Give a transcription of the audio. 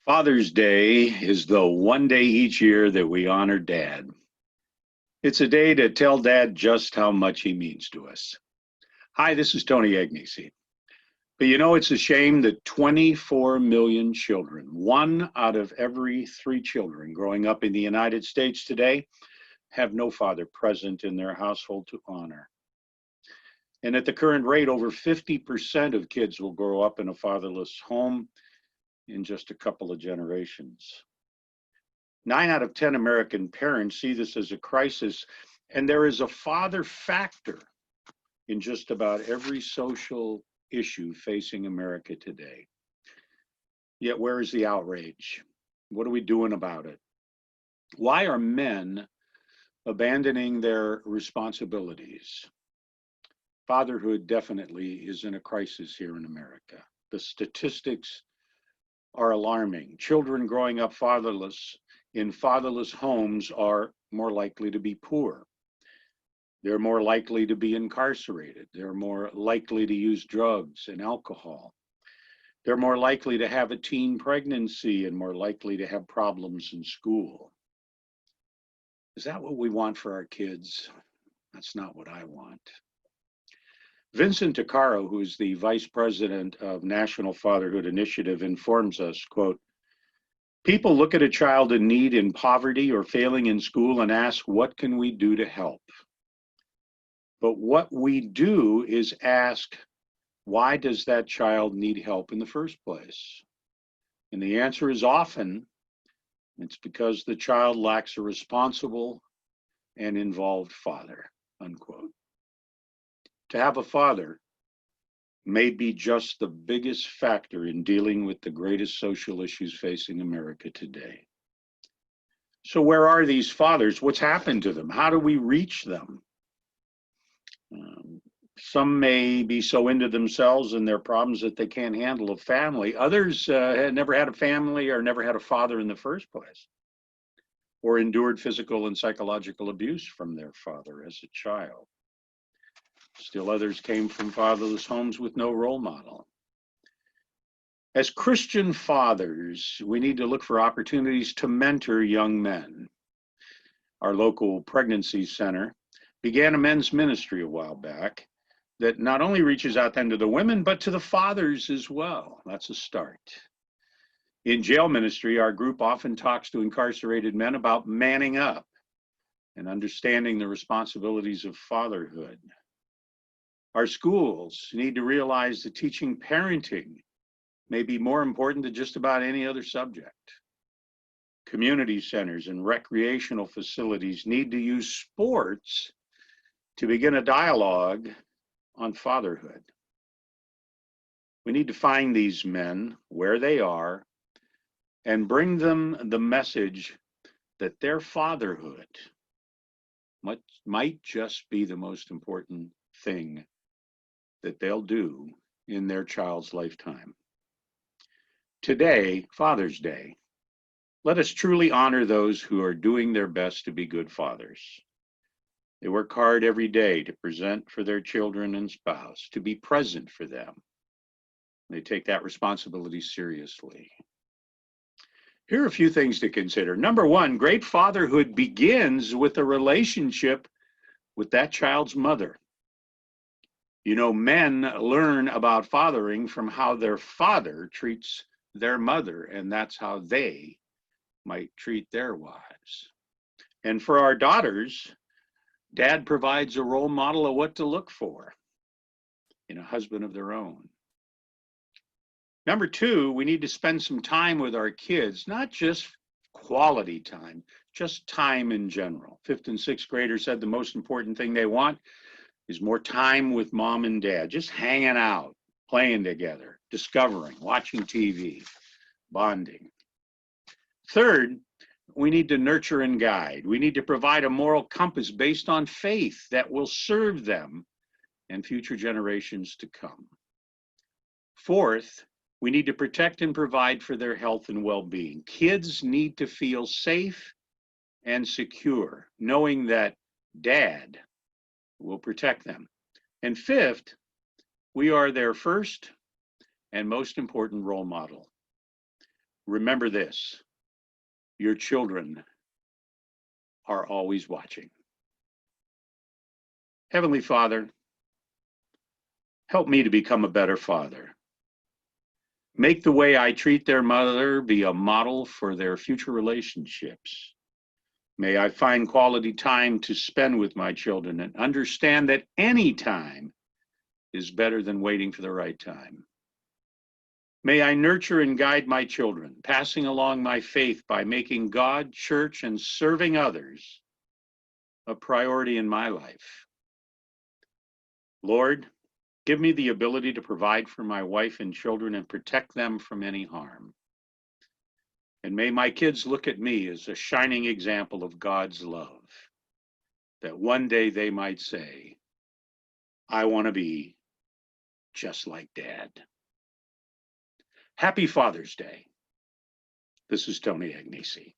Father's Day is the one day each year that we honor Dad. It's a day to tell Dad just how much he means to us. Hi, this is Tony Agnesi. But it's a shame that 24 million children, one out of every three children growing up in the United States today, have no father present in their household to honor. And at the current rate, over 50% of kids will grow up in a fatherless home in just a couple of generations. 9 out of 10 American parents see this as a crisis, and there is a father factor in just about every social issue facing America today. Yet where is the outrage? What are we doing about it? Why are men abandoning their responsibilities? Fatherhood definitely is in a crisis here in America. The statistics are alarming. Children growing up fatherless in fatherless homes are more likely to be poor. They're more likely to be incarcerated. They're more likely to use drugs and alcohol. They're more likely to have a teen pregnancy and more likely to have problems in school. Is that what we want for our kids? That's not what I want. Vincent Tuccaro, who is the vice president of National Fatherhood Initiative, informs us, quote, "People look at a child in need, in poverty, or failing in school and ask, what can we do to help? But what we do is ask, why does that child need help in the first place? And the answer is often, it's because the child lacks a responsible and involved father," unquote. To have a father may be just the biggest factor in dealing with the greatest social issues facing America today. So where are these fathers? What's happened to them? How do we reach them? Some may be so into themselves and their problems that they can't handle a family. Others had never had a family or never had a father in the first place, or endured physical and psychological abuse from their father as a child. Still others came from fatherless homes with no role model. As Christian fathers, we need to look for opportunities to mentor young men. Our local pregnancy center began a men's ministry a while back that not only reaches out then to the women, but to the fathers as well. That's a start. In jail ministry, our group often talks to incarcerated men about manning up and understanding the responsibilities of fatherhood. Our schools need to realize that teaching parenting may be more important than just about any other subject. Community centers and recreational facilities need to use sports to begin a dialogue on fatherhood. We need to find these men where they are and bring them the message that their fatherhood might just be the most important thing that they'll do in their child's lifetime. Today, Father's Day, let us truly honor those who are doing their best to be good fathers. They work hard every day to present for their children and spouse, to be present for them. They take that responsibility seriously. Here are a few things to consider. Number one, great fatherhood begins with a relationship with that child's mother. Men learn about fathering from how their father treats their mother, and that's how they might treat their wives. And for our daughters, Dad provides a role model of what to look for in a husband of their own. Number two, we need to spend some time with our kids, not just quality time, just time in general. Fifth and sixth graders said the most important thing they want is more time with mom and dad, just hanging out, playing together, discovering, watching TV, bonding. Third, we need to nurture and guide. We need to provide a moral compass based on faith that will serve them and future generations to come. Fourth, we need to protect and provide for their health and well-being. Kids need to feel safe and secure, knowing that Dad will protect them. And fifth, we are their first and most important role model. remember this: your children are always watching. Heavenly Father, help me to become a better father. Make the way I treat their mother be a model for their future relationships. May I find quality time to spend with my children and understand that any time is better than waiting for the right time. May I nurture and guide my children, passing along my faith by making God, church, and serving others a priority in my life. Lord, give me the ability to provide for my wife and children and protect them from any harm. And may my kids look at me as a shining example of God's love, that one day they might say, I want to be just like Dad. Happy Father's Day. This is Tony Agnesi.